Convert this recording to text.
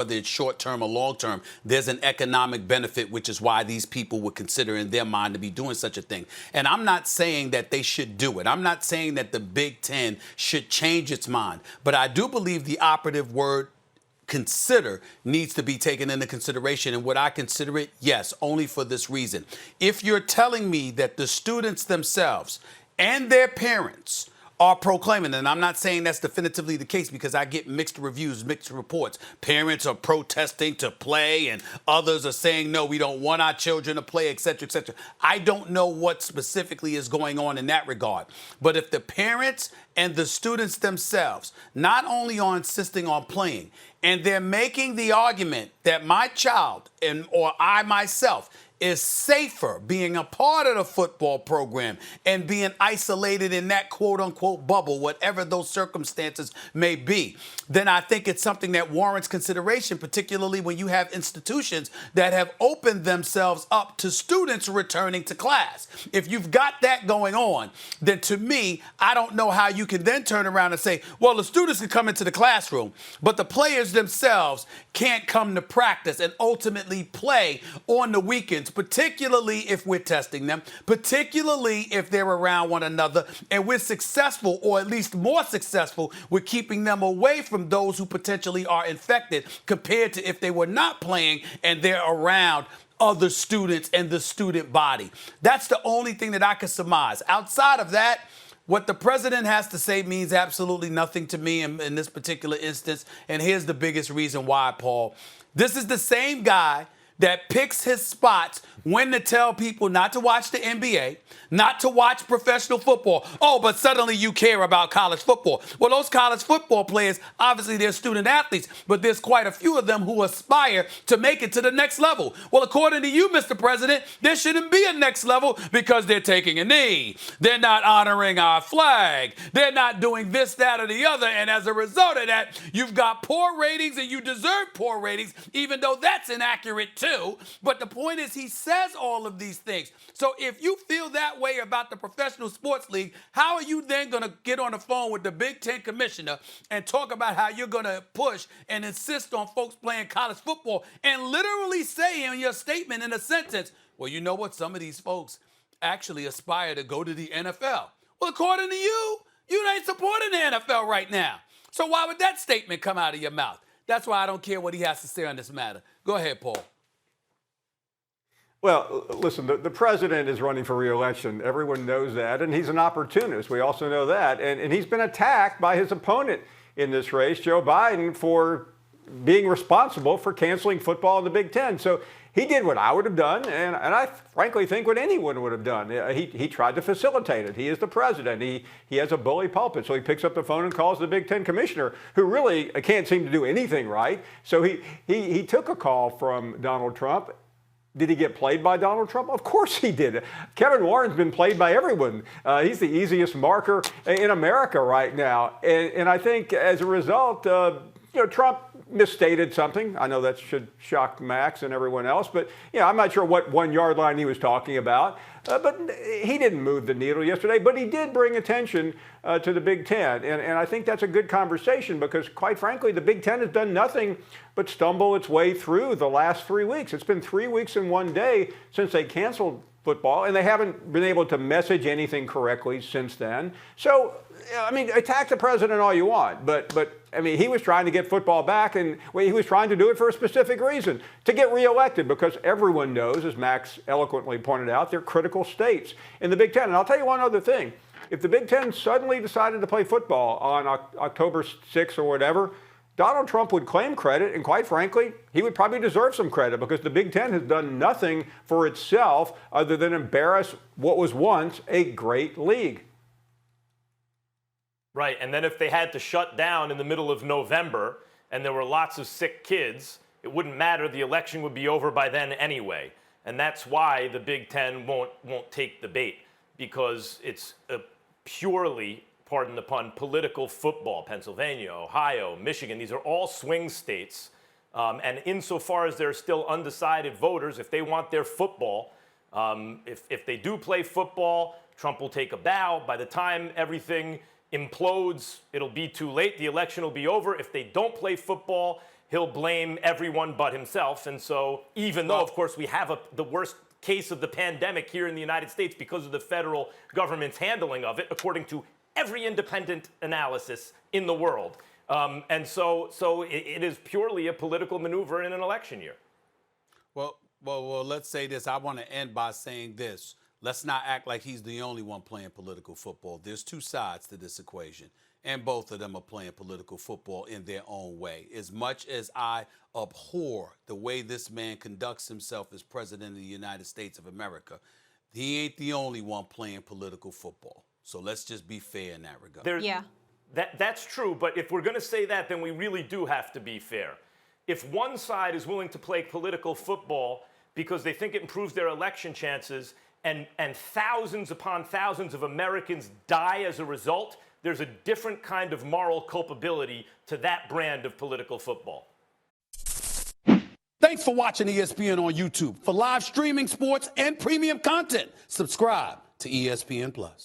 whether it's short-term or long-term, there's an economic benefit, which is why these people would consider in their mind to be doing such a thing. And I'm not saying that they should do it. I'm not saying that the Big Ten should change its mind. But I do believe the operative word consider needs to be taken into consideration. And would I consider it? Yes, only for this reason. If you're telling me that the students themselves and their parents are proclaiming, and I'm not saying that's definitively the case because I get mixed reviews, mixed reports. Parents are protesting to play and others are saying, no, we don't want our children to play, et cetera, et cetera. I don't know what specifically is going on in that regard. But if the parents and the students themselves not only are insisting on playing, and they're making the argument that my child or I myself is safer being a part of the football program and being isolated in that quote-unquote bubble, whatever those circumstances may be, then I think it's something that warrants consideration, particularly when you have institutions that have opened themselves up to students returning to class. If you've got that going on, then to me, I don't know how you can then turn around and say, well, the students can come into the classroom, but the players themselves can't come to practice and ultimately play on the weekends, particularly if we're testing them, particularly if they're around one another, and we're successful, or at least more successful, with keeping them away from those who potentially are infected compared to if they were not playing and they're around other students and the student body. That's the only thing that I can surmise. Outside of that, what the president has to say means absolutely nothing to me in this particular instance. And here's the biggest reason why, Paul. This is the same guy that picks his spots when to tell people not to watch the NBA, not to watch professional football. Oh, but suddenly you care about college football. Well, those college football players, obviously they're student athletes, but there's quite a few of them who aspire to make it to the next level. Well, according to you, Mr. President, there shouldn't be a next level because they're taking a knee. They're not honoring our flag. They're not doing this, that, or the other. And as a result of that, you've got poor ratings, and you deserve poor ratings, even though that's inaccurate too. But the point is, he says all of these things. So if you feel that way about the professional sports league, how are you then going to get on the phone with the Big Ten commissioner and talk about how you're going to push and insist on folks playing college football and literally say in your statement in a sentence, well, you know what? Some of these folks actually aspire to go to the NFL. Well, according to you, you ain't supporting the NFL right now. So why would that statement come out of your mouth? That's why I don't care what he has to say on this matter. Go ahead, Paul. Well, listen, the president is running for re-election. Everyone knows that, and he's an opportunist. We also know that. And he's been attacked by his opponent in this race, Joe Biden, for being responsible for canceling football in the Big Ten. So he did what I would have done, and I frankly think what anyone would have done. He tried to facilitate it. He is the president. He has a bully pulpit, so he picks up the phone and calls the Big Ten commissioner, who really can't seem to do anything right. So he took a call from Donald Trump. Did he get played by Donald Trump? Of course he did. Kevin Warren's been played by everyone. He's the easiest marker in America right now. And I think as a result, Trump misstated something. I know that should shock Max and everyone else, but I'm not sure what 1 yard line he was talking about. But he didn't move the needle yesterday, but he did bring attention to the Big Ten. And I think that's a good conversation because, quite frankly, the Big Ten has done nothing but stumble its way through the last 3 weeks. It's been 3 weeks and 1 day since they canceled football, and they haven't been able to message anything correctly since then. So, attack the president all you want, but he was trying to get football back, and he was trying to do it for a specific reason, to get reelected, because everyone knows, as Max eloquently pointed out, they're critical states in the Big Ten. And I'll tell you one other thing. If the Big Ten suddenly decided to play football on October 6th or whatever, Donald Trump would claim credit, and quite frankly, he would probably deserve some credit because the Big Ten has done nothing for itself other than embarrass what was once a great league. Right, and then if they had to shut down in the middle of November and there were lots of sick kids, it wouldn't matter. The election would be over by then anyway. And that's why the Big Ten won't take the bait, because it's a purely, pardon the pun, political football. Pennsylvania, Ohio, Michigan, these are all swing states. And insofar as they're still undecided voters, if they want their football, if they do play football, Trump will take a bow. By the time everything implodes, it'll be too late. The election will be over. If they don't play football, he'll blame everyone but himself. And so even though, of course, we have the worst case of the pandemic here in the United States because of the federal government's handling of it, according to every independent analysis in the world. And so it is purely a political maneuver in an election year. Well, let's say this. I want to end by saying this. Let's not act like he's the only one playing political football. There's two sides to this equation, and both of them are playing political football in their own way. As much as I abhor the way this man conducts himself as president of the United States of America, he ain't the only one playing political football. So let's just be fair in that regard. Yeah. That's true, but if we're going to say that, then we really do have to be fair. If one side is willing to play political football because they think it improves their election chances and thousands upon thousands of Americans die as a result, there's a different kind of moral culpability to that brand of political football. Thanks for watching ESPN on YouTube. For live streaming sports and premium content, subscribe to ESPN+.